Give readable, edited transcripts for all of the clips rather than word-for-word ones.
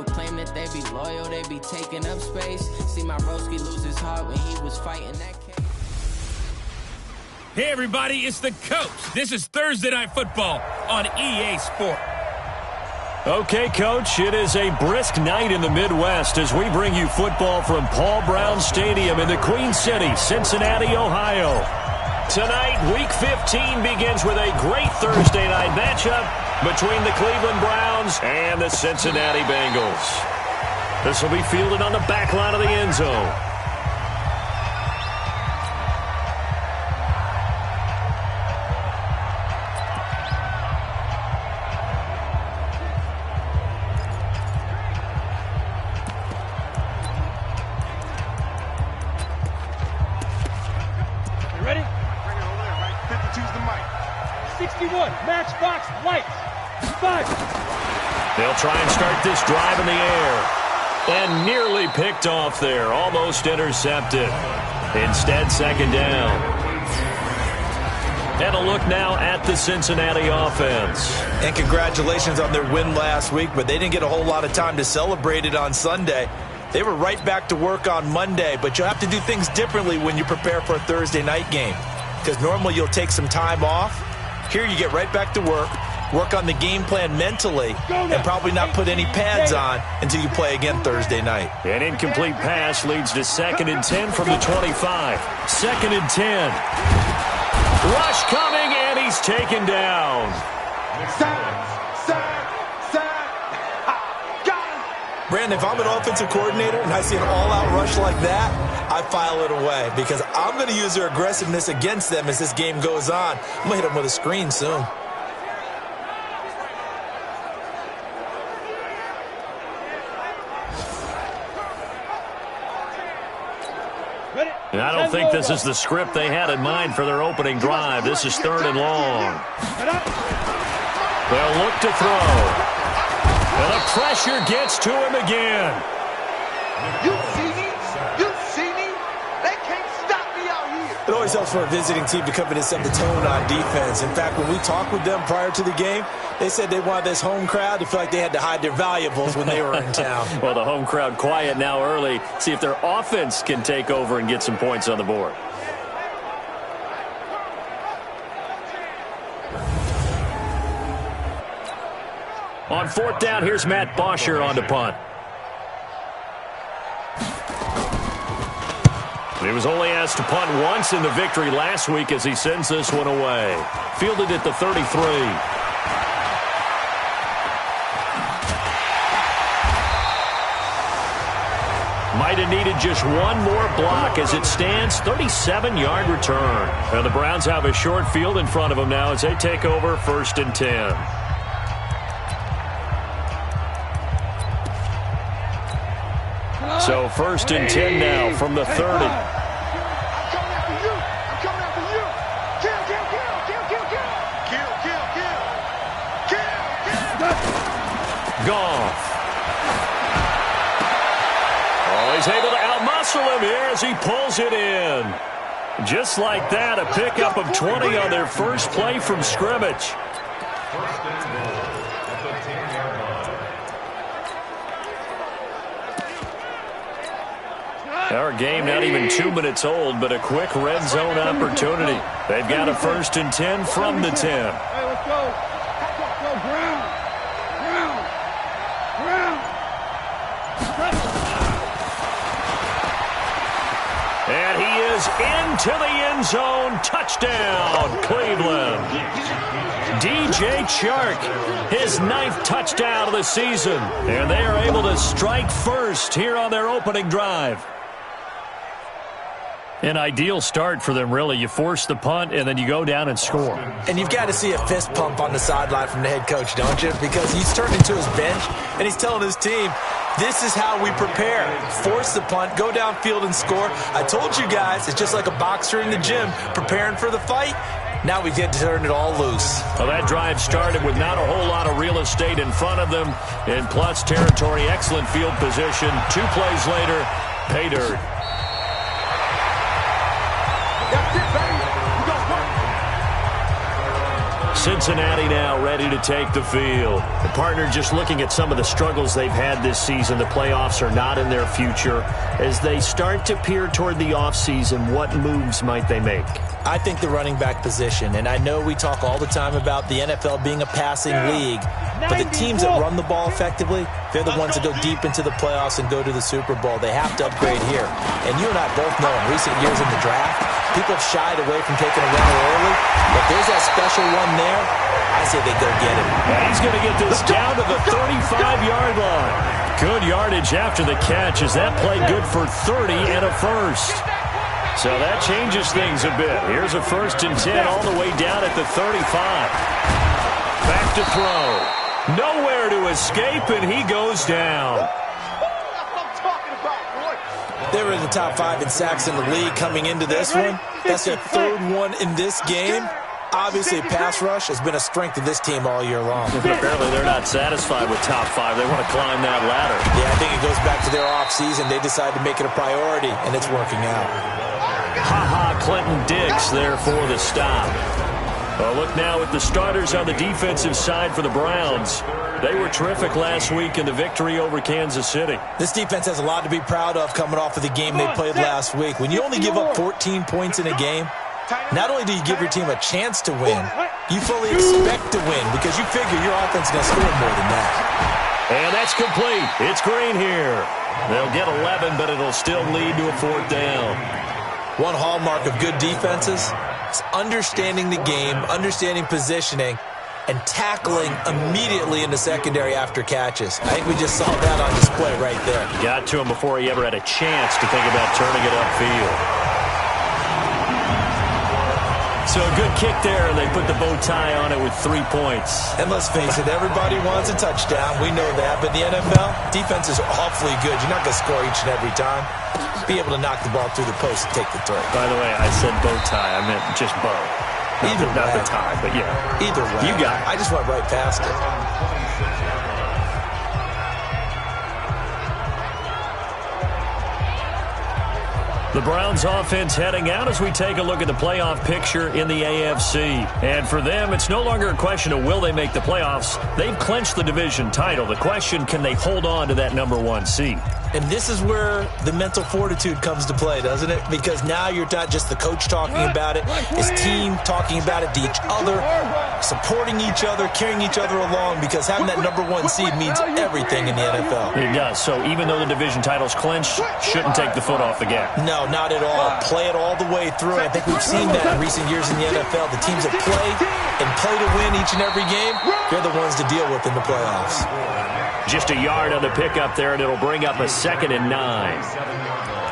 People claim that they be loyal, they be taking up space. See my broski lose his heart when he was fighting that case. Hey everybody, it's the coach. This is Thursday Night Football on EA Sport. Okay, Coach, it is a brisk night in the Midwest as we bring you football from Paul Brown Stadium in the Queen City, Cincinnati, Ohio. Tonight, Week 15 begins with a great Thursday night matchup between the Cleveland Browns and the Cincinnati Bengals. This will be fielded on the back line of the end zone. Matchbox lights. 5. They'll try and start this drive in the air. And nearly picked off there. Almost intercepted. Instead, second down. And a look now at the Cincinnati offense. And congratulations on their win last week, but they didn't get a whole lot of time to celebrate it on Sunday. They were right back to work on Monday, but you'll have to do things differently when you prepare for a Thursday night game. Because normally you'll take some time off. Here you get right back to work on the game plan mentally, and probably not put any pads on until you play again Thursday night. An incomplete pass leads to 2nd and 10 from the 25. 2nd and 10. Rush coming, and he's taken down. Brandon, if I'm an offensive coordinator and I see an all-out rush like that, I file it away because I'm going to use their aggressiveness against them as this game goes on. I'm going to hit them with a screen soon. And I don't think this is the script they had in mind for their opening drive. This is 3rd and long. They'll look to throw. And the pressure gets to him again. You see me? You see me? They can't stop me out here. It always helps for a visiting team to come in and set the tone on defense. In fact, when we talked with them prior to the game, they said they wanted this home crowd to feel like they had to hide their valuables when they were in town. Well, the home crowd quiet now early. See if their offense can take over and get some points on the board. On 4th down, here's Matt Bosher on to punt. He was only asked to punt once in the victory last week as he sends this one away. Fielded at the 33. Might have needed just one more block as it stands, 37-yard return. Now the Browns have a short field in front of them now as they take over 1st and 10. So 1st and 10 now from the 30. I'm coming after you. I'm coming after you. Kill, kill, kill, kill, kill, kill. Kill, kill, kill. Kill, kill. Goff. Oh, he's able to outmuscle him here as he pulls it in. Just like that, a pickup of 20 on their first play from scrimmage. Our game not even 2 minutes old, but a quick red zone opportunity. They've got a 1st and 10 from the 10. Hey, let's go. Go, Brown. Brown. Brown. And he is into the end zone. Touchdown, Cleveland. DJ Chark, his 9th touchdown of the season. And they are able to strike first here on their opening drive. An ideal start for them, really. You force the punt, and then you go down and score. And you've got to see a fist pump on the sideline from the head coach, don't you? Because he's turned into his bench, and he's telling his team, this is how we prepare. Force the punt, go downfield and score. I told you guys, it's just like a boxer in the gym preparing for the fight. Now we get to turn it all loose. Well, that drive started with not a whole lot of real estate in front of them. In plus territory, excellent field position. 2 plays later, pay dirt. Cincinnati now ready to take the field. The partner, just looking at some of the struggles they've had this season, the playoffs are not in their future. As they start to peer toward the offseason, what moves might they make? I think the running back position, and I know we talk all the time about the NFL being a passing league, but the teams that run the ball effectively, they're the ones that go deep into the playoffs and go to the Super Bowl. They have to upgrade here. And you and I both know in recent years in the draft, people have shied away from taking a runner early. But there's that special one there. I say they go get him. And he's going to get this down to the 35-yard line. Good yardage after the catch as that play good for 30 and a first. So that changes things a bit. Here's a 1st and 10 all the way down at the 35. Back to throw. Nowhere to escape, and he goes down. They were in the top 5 in sacks in the league coming into this one. That's their 3rd one in this game. Obviously, pass rush has been a strength of this team all year long. But apparently they're not satisfied with top 5. They want to climb that ladder. Yeah, I think it goes back to their offseason. They decided to make it a priority, and it's working out. Ha-ha, Clinton Dix there for the stop. Well, look now at the starters on the defensive side for the Browns. They were terrific last week in the victory over Kansas City. This defense has a lot to be proud of coming off of the game they played last week. When you only give up 14 points in a game, not only do you give your team a chance to win, you fully expect to win because you figure your offense is going to score more than that. And that's complete. It's Green here. They'll get 11, but it'll still lead to a 4th down. One hallmark of good defenses is understanding the game, understanding positioning, and tackling immediately in the secondary after catches. I think we just saw that on display right there. Got to him before he ever had a chance to think about turning it upfield. So a good kick there, and they put the bow tie on it with 3 points. And let's face it, everybody wants a touchdown. We know that. But the NFL, defense is awfully good. You're not going to score each and every time. Be able to knock the ball through the post and take the throw. By the way, I said bow tie. I meant just bow. Not the tie, but yeah. Either way. You got it. I just went right past it. The Browns offense heading out as we take a look at the playoff picture in the AFC. And for them, it's no longer a question of will they make the playoffs. They've clinched the division title. The question, can they hold on to that #1 seed? And this is where the mental fortitude comes to play, doesn't it? Because now you're not just the coach talking about it. It's team talking about it to each other, supporting each other, carrying each other along, because having that #1 seed means everything in the NFL. It does. So even though the division title's clinched, shouldn't take the foot off the gas. No, not at all. Play it all the way through. I think we've seen that in recent years in the NFL. The teams that play and play to win each and every game, they're the ones to deal with in the playoffs. Just a yard on the pickup there, and it'll bring up a 2nd and 9.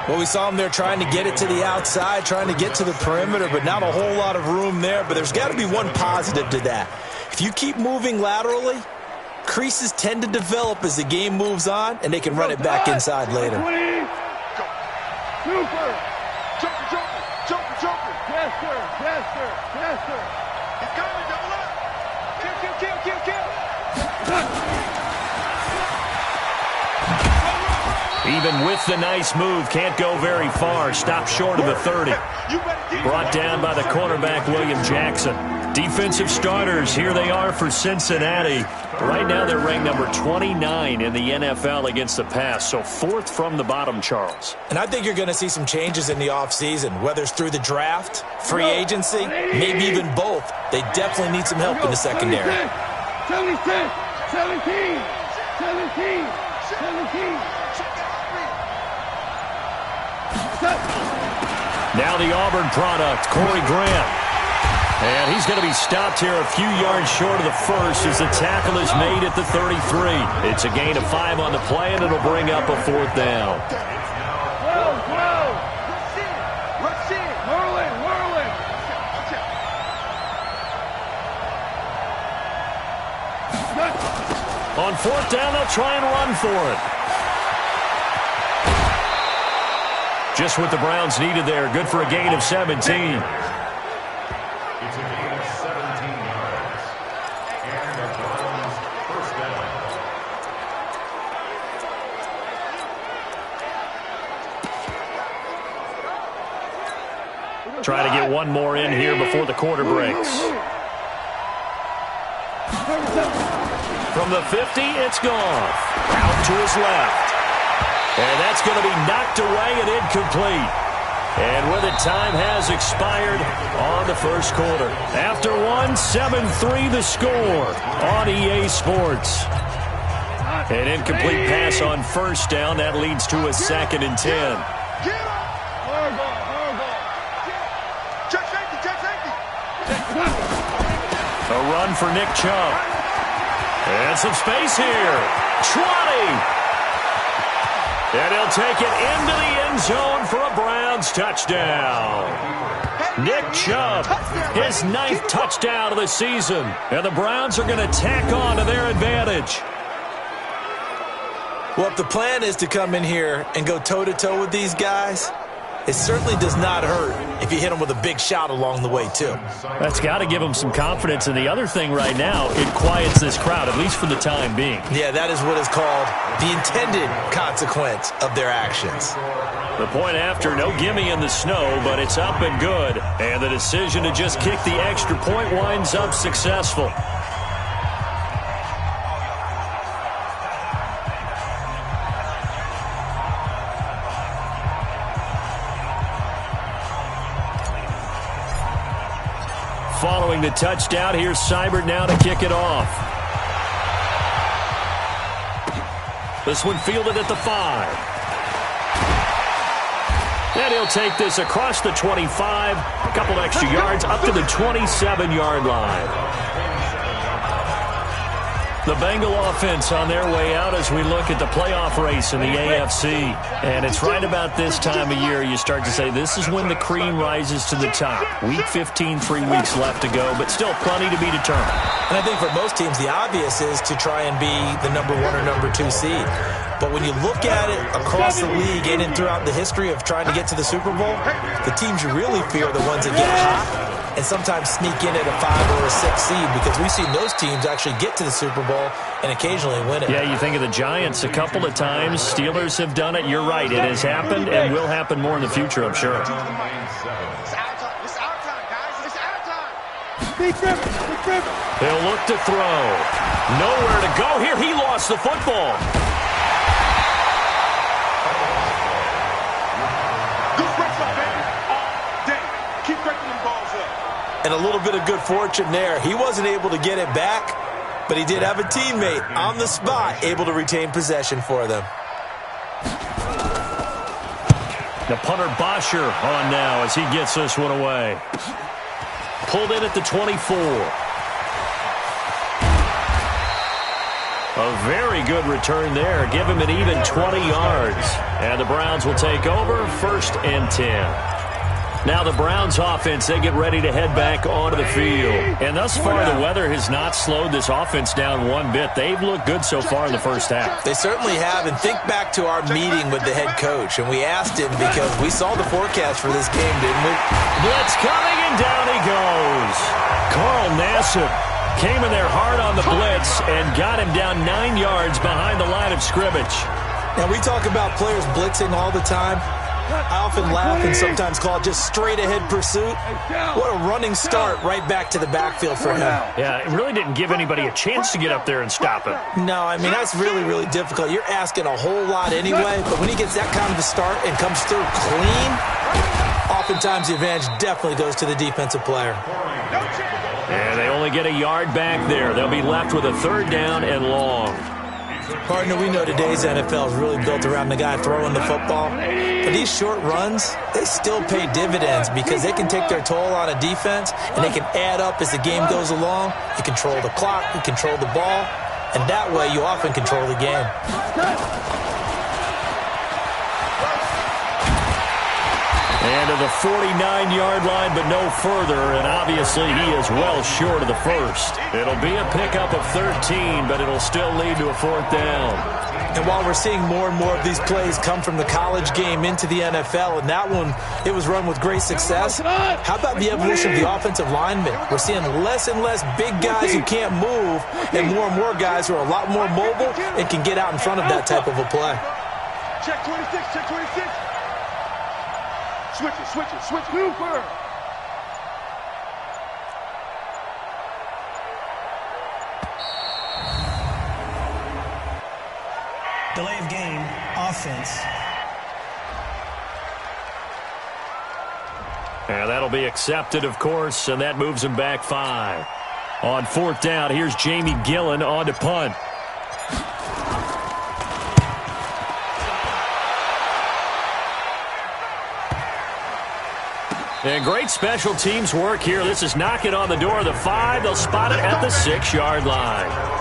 Well, we saw them there trying to get it to the outside, trying to get to the perimeter, but not a whole lot of room there. But there's got to be one positive to that. If you keep moving laterally, creases tend to develop as the game moves on, and they can run it back inside later. Super! Jumper! Yes, sir! Yes, sir! Yes, sir! He's coming, double up! Kill! Even with the nice move, can't go very far. Stopped short of the 30. Brought down by the cornerback, William Jackson. Defensive starters, here they are for Cincinnati. Right now they're ranked number 29 in the NFL against the pass, so 4th from the bottom, Charles. And I think you're going to see some changes in the offseason, whether it's through the draft, free agency, maybe even both. They definitely need some help in the secondary. 76, 17. Now the Auburn product, Corey Graham. And he's going to be stopped here a few yards short of the first as the tackle is made at the 33. It's a gain of 5 on the play, and it'll bring up a 4th down. Whirling. On 4th down, they'll try and run for it. Just what the Browns needed there. Good for a gain of 17. Try to get one more in here before the quarter breaks. From the 50, it's gone. Out to his left. And that's going to be knocked away and incomplete. And with it, time has expired on the first quarter. After one, 7-3 the score on EA Sports. An incomplete pass on first down. That leads to a 2nd and 10. A run for Nick Chubb. And some space here. 20. And he'll take it into the end zone for a Browns touchdown. Nick Chubb, his 9th touchdown of the season. And the Browns are going to tack on to their advantage. Well, if the plan is to come in here and go toe-to-toe with these guys, it certainly does not hurt if you hit them with a big shot along the way, too. That's got to give them some confidence. And the other thing right now, it quiets this crowd, at least for the time being. Yeah, that is what is called the intended consequence of their actions. The point after, no gimme in the snow, but it's up and good. And the decision to just kick the extra point winds up successful. Following the touchdown, here's Seibert now to kick it off. This one fielded at the 5. And he'll take this across the 25, a couple extra yards, up to the 27-yard line. The Bengal offense on their way out as we look at the playoff race in the AFC. And it's right about this time of year you start to say this is when the cream rises to the top. Week 15, 3 weeks left to go, but still plenty to be determined. And I think for most teams, the obvious is to try and be the number 1 or number 2 seed. But when you look at it across the league and throughout the history of trying to get to the Super Bowl, the teams you really fear are the ones that get hot and sometimes sneak in at a 5 or a 6 seed, because we've seen those teams actually get to the Super Bowl and occasionally win it. Yeah, you think of the Giants a couple of times. Steelers have done it. You're right. It has happened and will happen more in the future, I'm sure. It's our time. It's our time, guys. It's our time. He'll look to throw. Nowhere to go here. He lost the football. Good press up, baby. All day. Keep breaking them balls up. And a little bit of good fortune there. He wasn't able to get it back, but he did have a teammate on the spot able to retain possession for them. The punter Bosher on now as he gets this one away. Pulled in at the 24. A very good return there. Give him an even 20 yards. And the Browns will take over 1st and 10. Now the Browns offense, they get ready to head back onto the field. And thus far, the weather has not slowed this offense down one bit. They've looked good so far in the first half. They certainly have. And think back to our meeting with the head coach. And we asked him because we saw the forecast for this game, didn't we? Blitz coming, and down he goes. Carl Nassib came in there hard on the blitz and got him down 9 yards behind the line of scrimmage. Now, we talk about players blitzing all the time. I often laugh and sometimes call it just straight-ahead pursuit. What a running start right back to the backfield for him. Yeah, it really didn't give anybody a chance to get up there and stop him. No, I mean, that's really, really difficult. You're asking a whole lot anyway, but when he gets that kind of a start and comes through clean, oftentimes the advantage definitely goes to the defensive player. And they only get a yard back there. They'll be left with a 3rd down and long. Partner, we know today's NFL is really built around the guy throwing the football. But these short runs, they still pay dividends because they can take their toll on a defense and they can add up as the game goes along. You control the clock, you control the ball, and that way you often control the game. And to the 49-yard line, but no further, and obviously he is well short of the first. It'll be a pickup of 13, but it'll still lead to a 4th down. And while we're seeing more and more of these plays come from the college game into the NFL, and that one, it was run with great success, how about the evolution of the offensive linemen? We're seeing less and less big guys who can't move, and more guys who are a lot more mobile and can get out in front of that type of a play. Check 26, check 26. Switch it. Delay of game, offense. And that'll be accepted, of course, and that moves him back 5. On 4th down, here's Jamie Gillen on to punt. And great special teams work here. This is knocking on the door of the 5. They'll spot it at the 6-yard line.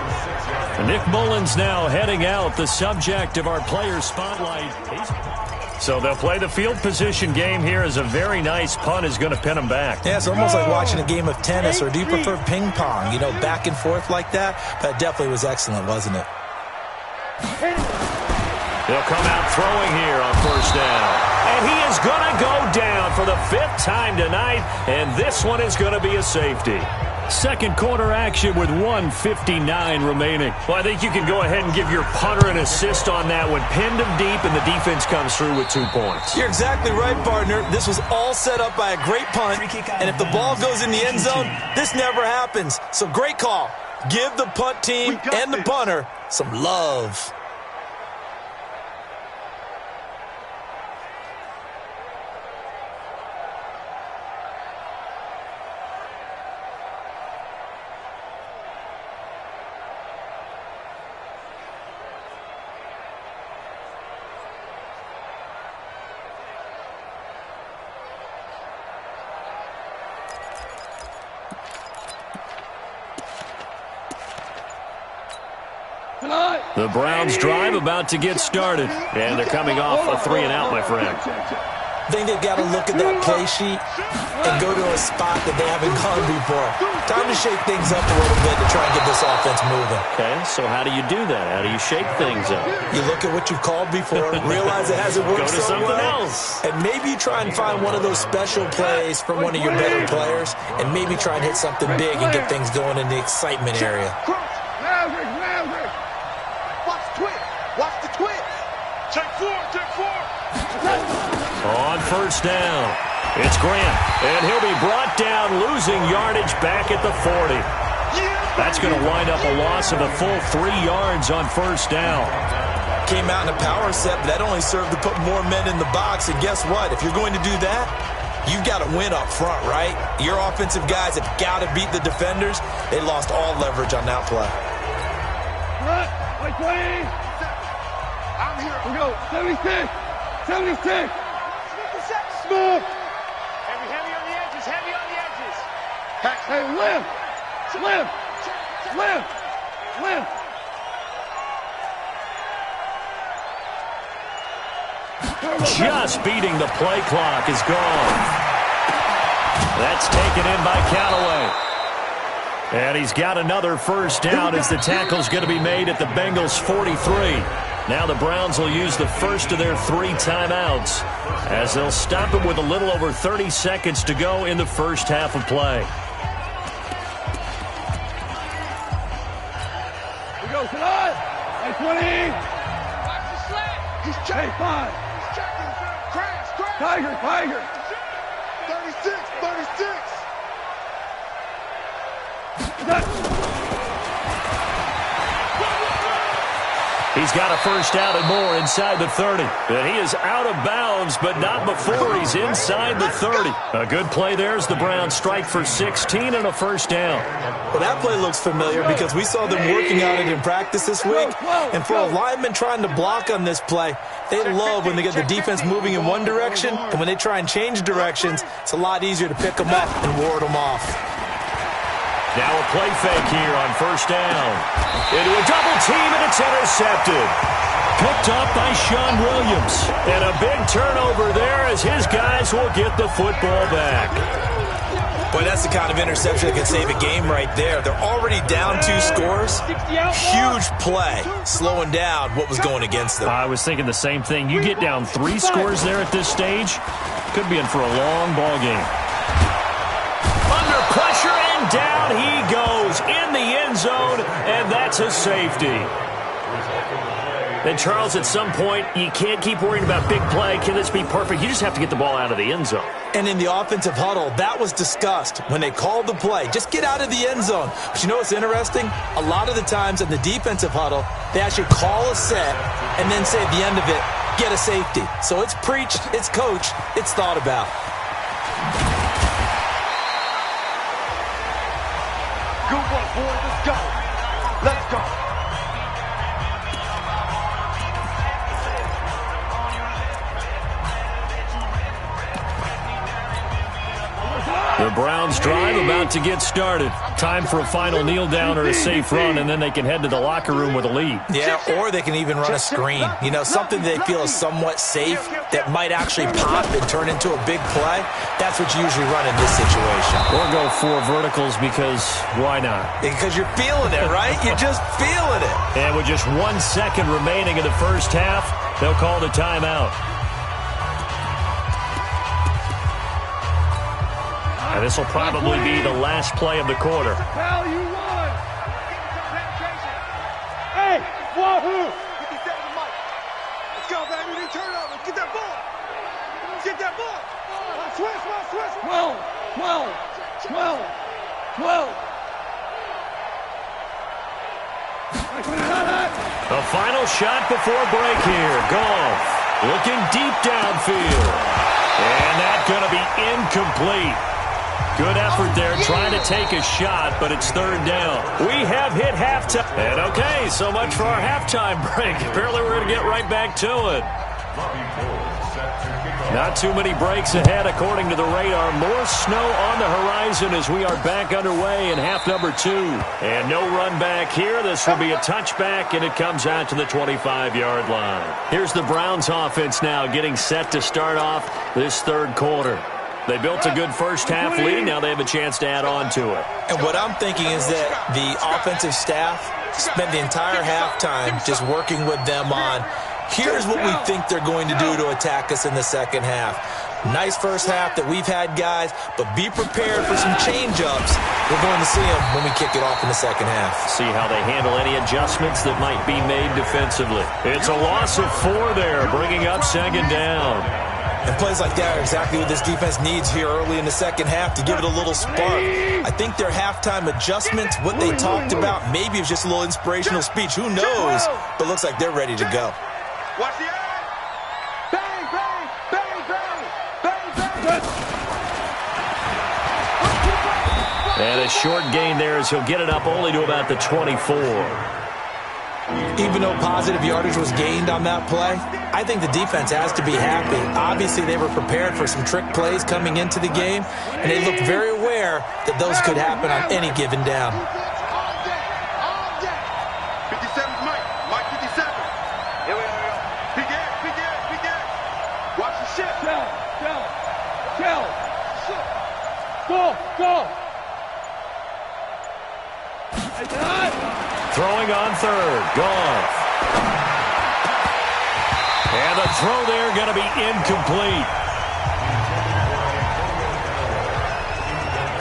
Nick Mullins now heading out, the subject of our player spotlight. So they'll play the field position game here as a very nice punt is going to pin them back. Yeah, it's almost like watching a game of tennis, or do you prefer ping pong? You know, back and forth like that? That definitely was excellent, wasn't it? They'll come out throwing here on 1st down. And he is going to go down for the 5th time tonight, and this one is going to be a safety. Second quarter action with 1:59 remaining. Well, I think you can go ahead and give your punter an assist on that one. Pinned him deep, and the defense comes through with 2 points. You're exactly right, partner. This was all set up by a great punt, and if the ball goes in the end zone, this never happens. So great call. Give the punt team and the punter some love. The Browns drive about to get started, and they're coming off a 3-and-out, my friend. I think they've got to look at that play sheet and go to a spot that they haven't gone before. Time to shake things up a little bit to try and get this offense moving. Okay, so how do you do that? How do you shake things up? You look at what you've called before, realize it hasn't worked Go to so something well, else. and maybe you try and find one of those special plays from one of your better players, and maybe try and hit something big and get things going in the excitement area. Maverick. Watch the twist. Watch the twist. Check 4. On 1st down, it's Grant, and he'll be brought down, losing yardage back at the 40. That's going to wind up a loss of a full 3 yards on 1st down. Came out in a power set, but that only served to put more men in the box, and guess what? If you're going to do that, you've got to win up front, right? Your offensive guys have got to beat the defenders. They lost all leverage on that play. I'm here. We go. 76. Smooth. Heavy on the edges. Hey, lift. Just beating the play clock is gone. That's taken in by Callaway. And he's got another 1st down as the tackle's going to be made at the Bengals' 43. Now the Browns will use the first of their 3 timeouts as they'll stop it with a little over 30 seconds to go in the first half of play. We go tonight. Hey, 20. Watch the slant. He's checking. Hey, 5. He's checking. Crash. Tiger. 36. He's got a 1st down and more inside the 30. And he is out of bounds, but not before he's inside the 30. A good play there as the Browns strike for 16 and a 1st down. Well, that play looks familiar because we saw them working on it in practice this week. And for a lineman trying to block on this play, they love when they get the defense moving in one direction, and when they try and change directions, it's a lot easier to pick them up and ward them off. Now a play fake here on 1st down. Into a double team, and it's intercepted. Picked up by Sean Williams. And a big turnover there as his guys will get the football back. Boy, that's the kind of interception that can save a game right there. They're already down 2 scores. Huge play, slowing down what was going against them. I was thinking the same thing. You get down 3 scores there at this stage, could be in for a long ball game. Under pressure, and down he goes in the end zone, and that's a safety. Then, Charles, at some point, you can't keep worrying about big play. Can this be perfect? You just have to get the ball out of the end zone. And in the offensive huddle, that was discussed when they called the play. Just get out of the end zone. But you know what's interesting? A lot of the times in the defensive huddle, they actually call a set and then say at the end of it, get a safety. So it's preached, it's coached, it's thought about. Good one, boys. Let's go. Let's go. The Browns drive about to get started. Time for a final kneel down or a safe run, and then they can head to the locker room with a lead. Yeah, or they can even run a screen. You know, something they feel is somewhat safe that might actually pop and turn into a big play. That's what you usually run in this situation. Or go 4 verticals because why not? Because you're feeling it, right? You're just feeling it. And with just 1 second remaining in the first half, they'll call the timeout. And this will probably be the last play of the quarter. Pal, you won. Hey, wahoo! 57 to Mike. Let's go, baby. They turn over. Get that ball. Get that ball. Switch. 12. The final shot before break here. Goff looking deep downfield. And that's going to be incomplete. Good effort there trying to take a shot, but it's third down. We have hit halftime. And okay, so much for our halftime break. Apparently we're going to get right back to it. Not too many breaks ahead according to the radar. More snow on the horizon as we are back underway in half number 2. And no run back here. This will be a touchback, and it comes out to the 25-yard line. Here's the Browns offense now getting set to start off this third quarter. They built a good first-half lead. Now they have a chance to add on to it. And what I'm thinking is that the offensive staff spent the entire halftime just working with them on, here's what we think they're going to do to attack us in the second half. Nice first half that we've had, guys, but be prepared for some change-ups. We're going to see them when we kick it off in the second half. See how they handle any adjustments that might be made defensively. It's a loss of 4 there, bringing up second down. And plays like that are exactly what this defense needs here early in the second half to give it a little spark. I think their halftime adjustments, what they talked about, maybe it was just a little inspirational speech. Who knows? But it looks like they're ready to go. Watch the eye. Bang, bang, bang, bang, bang, bang. And a short gain there as he'll get it up only to about the 24. Even though positive yardage was gained on that play, I think the defense has to be happy. Obviously, they were prepared for some trick plays coming into the game, and they looked very aware that those could happen on any given down. 57 Mike 57. Here we go. Big air. Watch the shit. Kill. Go. Throwing on third. Goff. And the throw there going to be incomplete.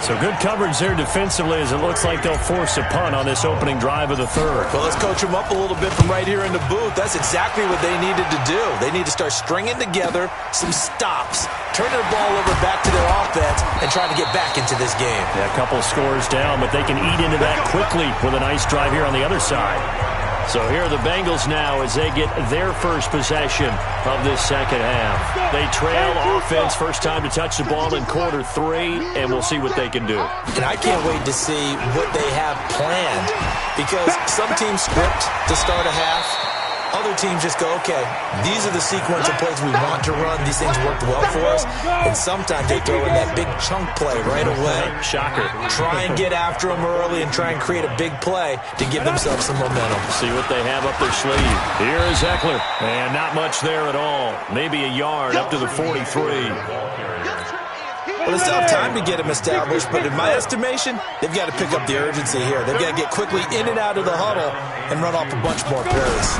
So good coverage there defensively as it looks like they'll force a punt on this opening drive of the third. Well, let's coach them up a little bit from right here in the booth. That's exactly what they needed to do. They need to start stringing together some stops, turning the ball over back to their offense, and trying to get back into this game. Yeah, a couple scores down, but they can eat into that quickly with a nice drive here on the other side. So here are the Bengals now as they get their first possession of this second half. They trail offense, first time to touch the ball in quarter 3, and we'll see what they can do. And I can't wait to see what they have planned, because some teams script to start a half. Other teams just go, okay, these are the sequence of plays we want to run. These things worked well for us. And sometimes they throw in that big chunk play right away. Shocker. Try and get after them early and try and create a big play to give themselves some momentum. See what they have up their sleeve. Here is Eckler. And not much there at all. Maybe a yard up to the 43. Well, they still have time to get them established, but in my estimation, they've got to pick up the urgency here. They've got to get quickly in and out of the huddle and run off a bunch more plays.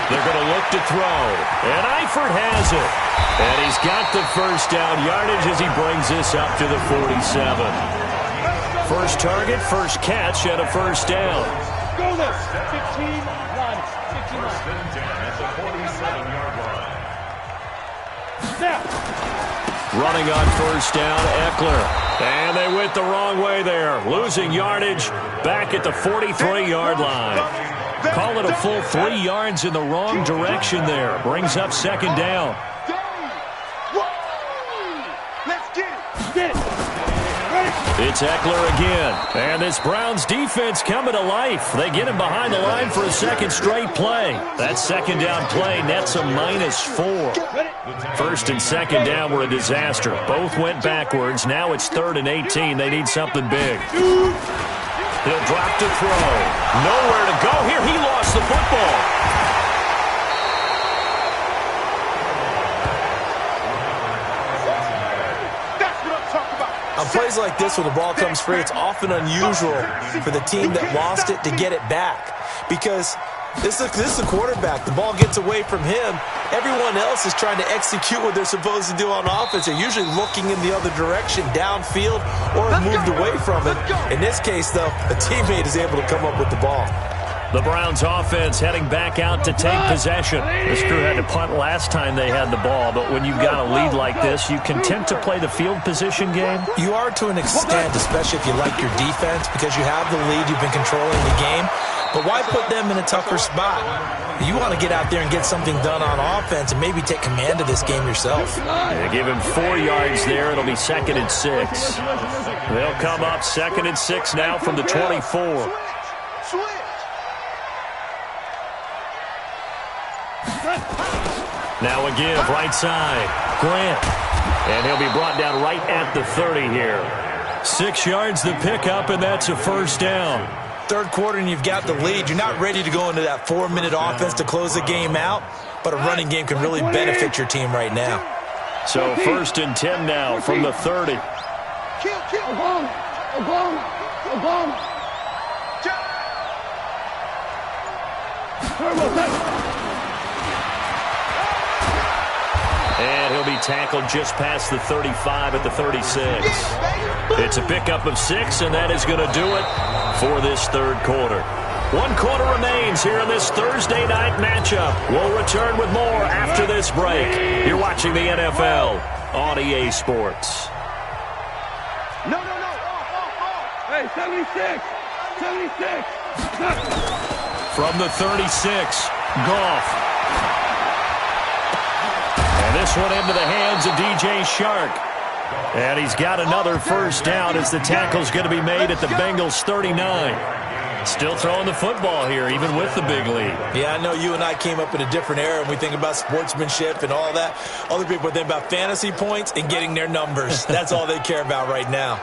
They're going to look to throw. And Eifert has it. And he's got the first down yardage as he brings this up to the 47. First target, first catch, and a first down. Go this. 15 runs. 15 runs. At the 47-yard line. Now. Running on first down, Eckler. And they went the wrong way there. Losing yardage back at the 43-yard line. Call it a full 3 yards in the wrong direction there. Brings up second down. Let's get it. Get it. It's Eckler again. And this Browns defense coming to life. They get him behind the line for a second straight play. That second down play nets a -4. First and second down were a disaster. Both went backwards. Now it's 3rd and 18. They need something big. He'll drop to throw. Nowhere to go here. He lost the football. On plays like this, when the ball comes free, it's often unusual for the team that lost it to get it back. Because this is the quarterback. The ball gets away from him. Everyone else is trying to execute what they're supposed to do on offense. They're usually looking in the other direction, downfield, or have moved away from it. In this case, though, a teammate is able to come up with the ball. The Browns offense heading back out to take possession. This crew had to punt last time they had the ball, but when you've got a lead like this, you content to play the field position game? You are to an extent, especially if you like your defense, because you have the lead, you've been controlling the game. But why put them in a tougher spot? You want to get out there and get something done on offense and maybe take command of this game yourself. They give him 4 yards there. It'll be 2nd and 6. They'll come up 2nd and 6 now from the 24. Now a give, right side. Grant. And he'll be brought down right at the 30 here. 6 yards the pickup, and that's a first down. Third quarter and you've got the lead. You're not ready to go into that 4-minute offense to close the game out, but a running game can really benefit your team right now. So 1st and 10 now from the 30. Kill. Obama. And he'll be tackled just past the 35 at the 36. It's a pickup of 6, and that is going to do it for this third quarter. 1 quarter remains here in this Thursday night matchup. We'll return with more after this break. You're watching the NFL on EA Sports. No. Hey, 76. From the 36, Goff. And this one into the hands of DJ Shark. And he's got another first down as the tackle's going to be made at the Bengals 39. Still throwing the football here, even with the big lead. Yeah, I know you and I came up in a different era, and we think about sportsmanship and all that. Other people think about fantasy points and getting their numbers. That's all they care about right now.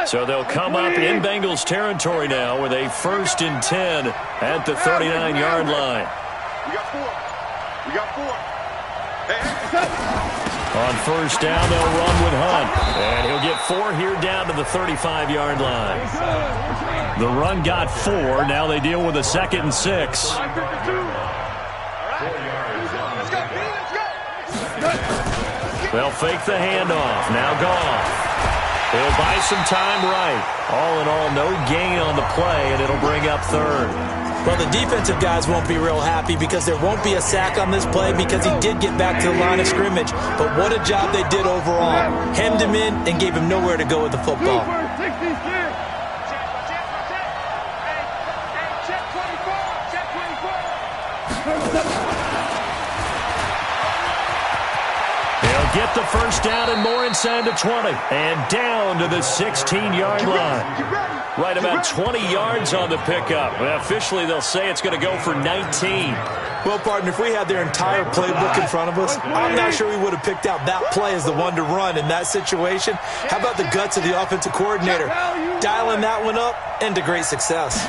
So they'll come up in Bengals territory now with a 1st and 10 at the 39-yard line. We got 4. On first down, they'll run with Hunt. And he'll get 4 here down to the 35-yard line. The run got 4. Now they deal with a 2nd and 6. They'll fake the handoff. Now Goff. He'll buy some time right. All in all, no gain on the play, and it'll bring up 3rd. Well, the defensive guys won't be real happy because there won't be a sack on this play because he did get back to the line of scrimmage. But what a job they did overall. Hemmed him in and gave him nowhere to go with the football. Get the first down and more inside the 20. And down to the 16-yard line. Right about 20 yards on the pickup. Well, officially, they'll say it's going to go for 19. Well, partner, if we had their entire playbook in front of us, I'm not sure we would have picked out that play as the one to run in that situation. How about the guts of the offensive coordinator? Dialing that one up into great success.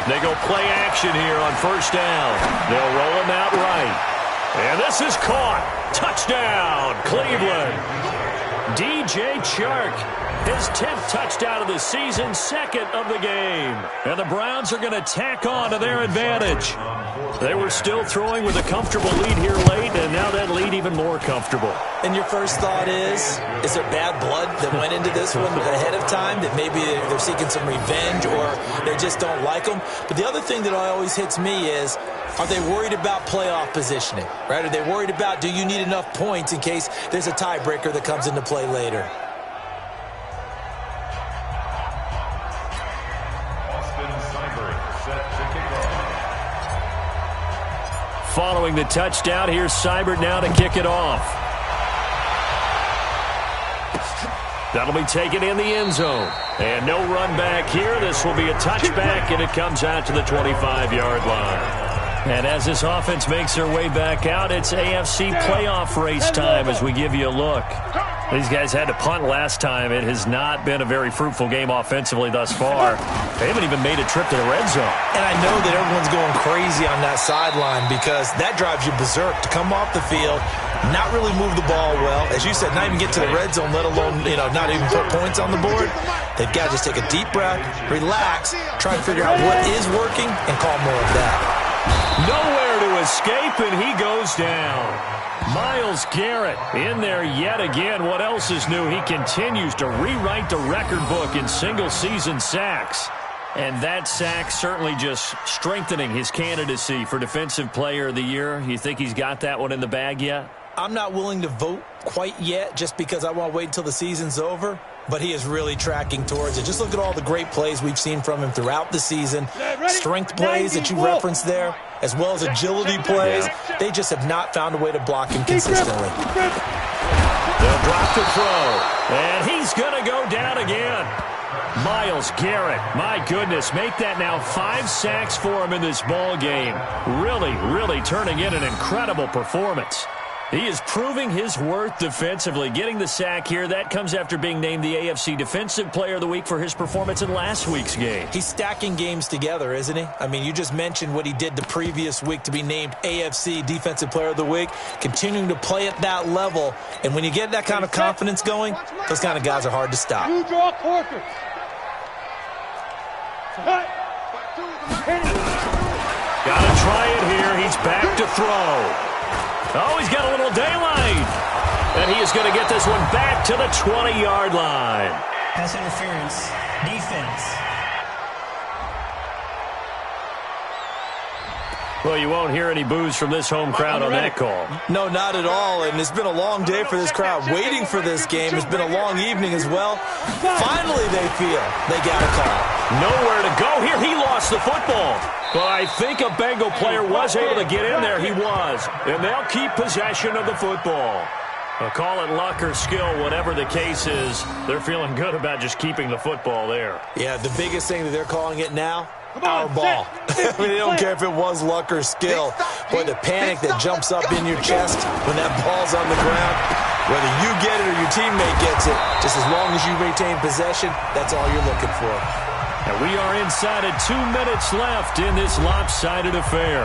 They go play action here on first down. They'll roll him out right. And this is caught. Touchdown, Cleveland. DJ Chark, his 10th touchdown of the season, 2nd of the game. And the Browns are going to tack on to their advantage. They were still throwing with a comfortable lead here late, and now that lead even more comfortable. And your first thought is there bad blood that went into this one ahead of time, that maybe they're seeking some revenge or they just don't like them? But the other thing that always hits me is, are they worried about playoff positioning, right? Are they worried about, do you need enough points in case there's a tiebreaker that comes into play later? Following the touchdown, here's Seibert now to kick it off. That'll be taken in the end zone. And no run back here. This will be a touchback, and it comes out to the 25-yard line. And as this offense makes their way back out, it's AFC playoff race time as we give you a look. These guys had to punt last time. It has not been a very fruitful game offensively thus far. They haven't even made a trip to the red zone. And I know that everyone's going crazy on that sideline because that drives you berserk to come off the field, not really move the ball well. As you said, not even get to the red zone, let alone, not even put points on the board. They've got to just take a deep breath, relax, try to figure out what is working, and call more of that. Nowhere to escape, and he goes down. Myles Garrett in there yet again. What else is new? He continues to rewrite the record book in single-season sacks. And that sack certainly just strengthening his candidacy for Defensive Player of the Year. You think he's got that one in the bag yet? I'm not willing to vote quite yet just because I want to wait until the season's over. But he is really tracking towards it. Just look at all the great plays we've seen from him throughout the season. Strength plays that you referenced there, as well as agility plays. They just have not found a way to block him consistently. They'll drop the throw. And he's going to go down again. Myles Garrett, my goodness, make that now 5 sacks for him in this ball game. Really turning in an incredible performance. He is proving his worth defensively. Getting the sack here, that comes after being named the AFC Defensive Player of the Week for his performance in last week's game. He's stacking games together, isn't he? I mean, you just mentioned what he did the previous week to be named AFC Defensive Player of the Week, continuing to play at that level. And when you get that kind of confidence going, those kind of guys are hard to stop. You draw quarter. Gotta try it here. He's back to throw. Oh, he's got a little daylight. And he is going to get this one back to the 20-yard line. Pass interference. Defense. Well, you won't hear any boos from this home crowd on that call. No, not at all. And it's been a long day for this crowd waiting for this game. It's been a long evening as well. Finally, they feel they got a call. Nowhere to go here. He lost the football. But I think a Bengal player was able to get in there. He was. And they'll keep possession of the football. Well, call it luck or skill, whatever the case is. They're feeling good about just keeping the football there. Yeah, the biggest thing that they're calling it now, our ball. I mean, they don't care if it was luck or skill. Boy, the panic that jumps up in your chest when that ball's on the ground, whether you get it or your teammate gets it, just as long as you retain possession, that's all you're looking for. And we are inside of 2 minutes left in this lopsided affair.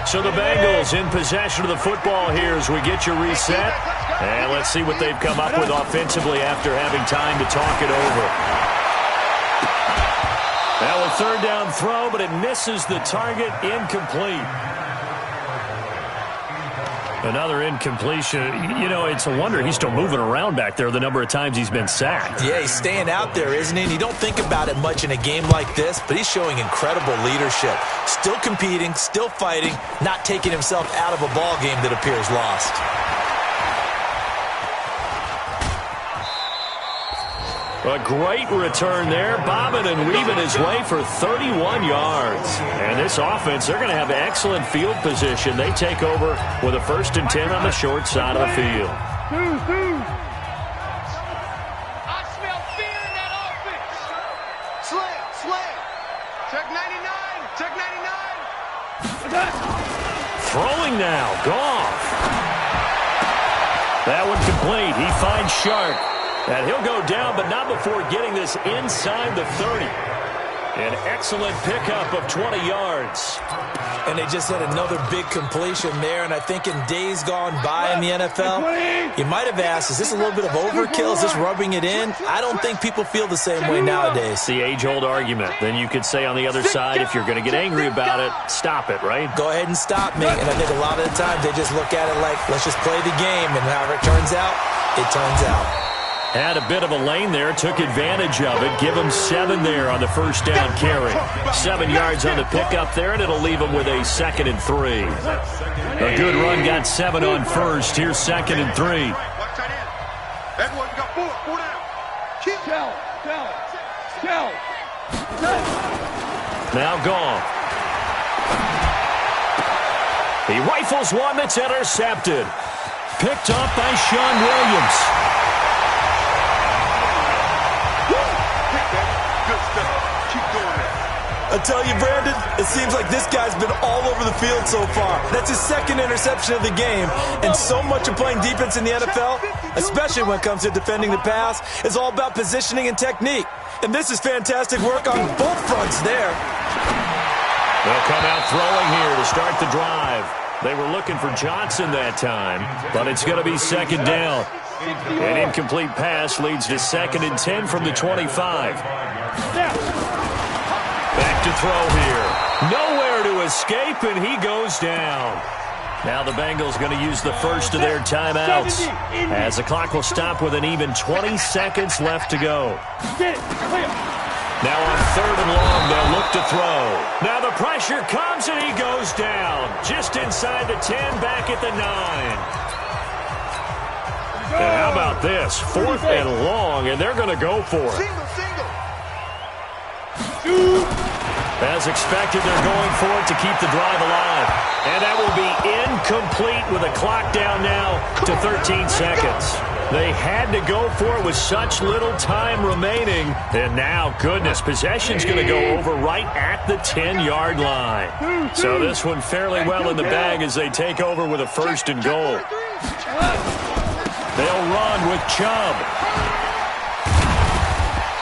So the Bengals in possession of the football here as we get you reset. And let's see what they've come up with offensively after having time to talk it over. Now a third down throw, but it misses the target, incomplete. Another incompletion. You know, it's a wonder he's still moving around back there the number of times he's been sacked. Yeah, he's staying out there, isn't he? And you don't think about it much in a game like this, but he's showing incredible leadership. Still competing, still fighting, not taking himself out of a ball game that appears lost. A great return there, bobbing and weaving his way for 31 yards. And this offense, they're going to have excellent field position. They take over with a 1st and 10 on the short side of the field. I smell fear in that offense. Slam. Check 99. Check 99. Throwing now, Goff. That one complete. He finds Shark. And he'll go down, but not before getting this inside the 30. An excellent pickup of 20 yards. And they just had another big completion there. And I think in days gone by in the NFL, you might have asked, is this a little bit of overkill? Is this rubbing it in? I don't think people feel the same way nowadays. It's the age-old argument. Then you could say on the other side, if you're going to get angry about it, stop it, right? Go ahead and stop me. And I think a lot of the times they just look at it like, let's just play the game. And however it turns out, it turns out. Had a bit of a lane there, took advantage of it. Give him 7 there on the first down carry. 7 yards on the pickup there, and it'll leave him with a 2nd and 3. A good run, got 7 on first. Here's 2nd and 3. Everyone got 4 down. Kill. Now Goff. He rifles one that's intercepted. Picked up by Sean Williams. Good stuff. Keep doing that. I tell you, Brandon, it seems like this guy's been all over the field so far. That's his second interception of the game. And so much of playing defense in the NFL, especially when it comes to defending the pass, is all about positioning and technique. And this is fantastic work on both fronts there. They'll come out throwing here to start the drive. They were looking for Johnson that time, but it's going to be second down. An incomplete pass leads to 2nd and 10 from the 25. Back to throw here. Nowhere to escape, and he goes down. Now the Bengals going to use the first of their timeouts, as the clock will stop with an even 20 seconds left to go. Now on 3rd and long, they'll look to throw. Now the pressure comes, and he goes down. Just inside the 10, back at the 9. And how about this? 4th and long, and they're going to go for it. As expected, they're going for it to keep the drive alive. And that will be incomplete with a clock down now to 13 seconds. They had to go for it with such little time remaining. And now, goodness, possession's going to go over right at the 10-yard line. So this one fairly well in the bag as they take over with a 1st and goal. They'll run with Chubb.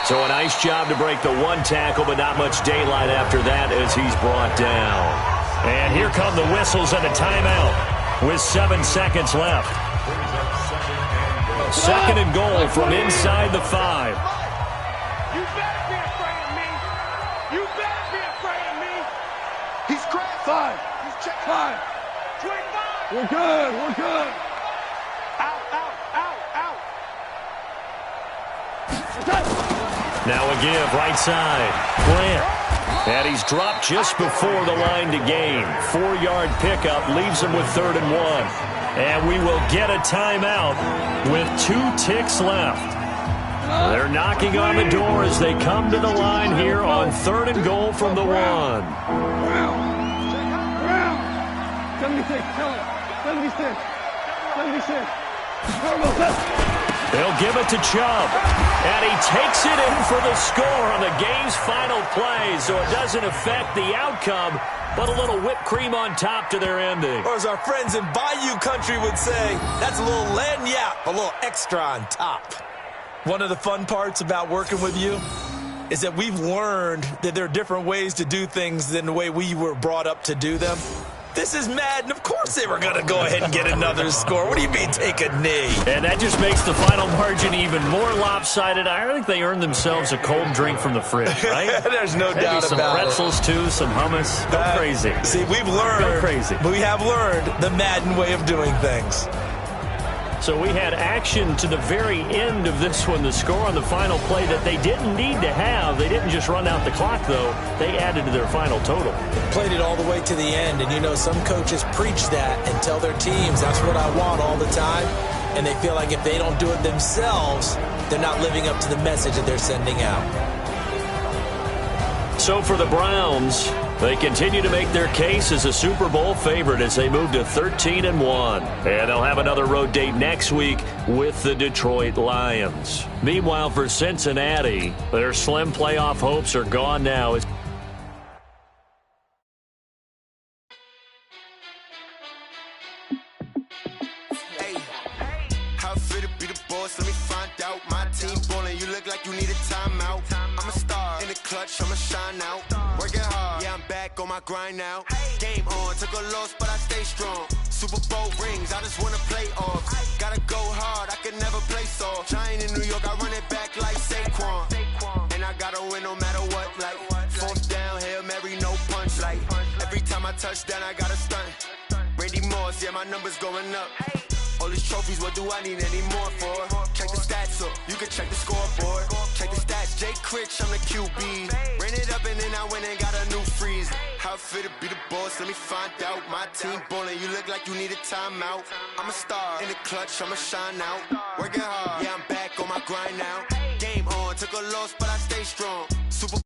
So a nice job to break the one tackle, but not much daylight after that as he's brought down. And here come the whistles and a timeout with 7 seconds left. 2nd and goal from inside the 5. You better be afraid of me. You better be afraid of me. He's cracked. 5. He's checked. 5. 25. We're good. We're good. Out, out, out, out. Now a give right side. Grant. And he's dropped just before the line to gain. 4-yard pickup leaves him with 3rd and 1. And we will get a timeout with 2 ticks left. They're knocking on the door as they come to the line here on 3rd and goal from the 1. 76. Tell it. 76. 76. They'll give it to Chubb. And he takes it in for the score on the game's final play, so it doesn't affect the outcome, but a little whipped cream on top to their ending. Or as our friends in Bayou Country would say, that's a little lagniappe, a little extra on top. One of the fun parts about working with you is that we've learned that there are different ways to do things than the way we were brought up to do them. This is Madden. Of course they were going to go ahead and get another score. What do you mean take a knee? And that just makes the final margin even more lopsided. I think they earned themselves a cold drink from the fridge, right? There's no doubt some about pretzels, too, some hummus. Go crazy. See, we've learned. Go crazy. We have learned the Madden way of doing things. So we had action to the very end of this one, the score on the final play that they didn't need to have. They didn't just run out the clock, though. They added to their final total. Played it all the way to the end, and you know some coaches preach that and tell their teams, that's what I want all the time, and they feel like if they don't do it themselves, they're not living up to the message that they're sending out. So for the Browns, they continue to make their case as a Super Bowl favorite as they move to 13-1. And they'll have another road date next week with the Detroit Lions. Meanwhile, for Cincinnati, their slim playoff hopes are gone now. How fit to be the boss? Let me find out. My team ballin', you look like you need a timeout. I'm a star in the clutch, I'ma shine out. Working hard, yeah, I'm back on my grind now. Game on, took a loss, but I stay strong. Super Bowl rings, I just wanna play off. Gotta go hard, I can never play soft. Giant in New York, I run it back like Saquon. And I gotta win no matter what, like 4th down, Hail Mary, no punch. Like every time I touch down, I gotta stunt. Randy Moss, yeah, my numbers going up. All these trophies, what do I need any more for? Check the stats up, you can check the scoreboard. Check the stats, Jay Critch, I'm the QB. Ran it up and then I went and got a new freeze. How fit to be the boss, let me find out. My team ballin', you look like you need a timeout. I'm a star in the clutch, I'ma shine out. Working hard, yeah, I'm back on my grind now. Game on, took a loss, but I stay strong. Super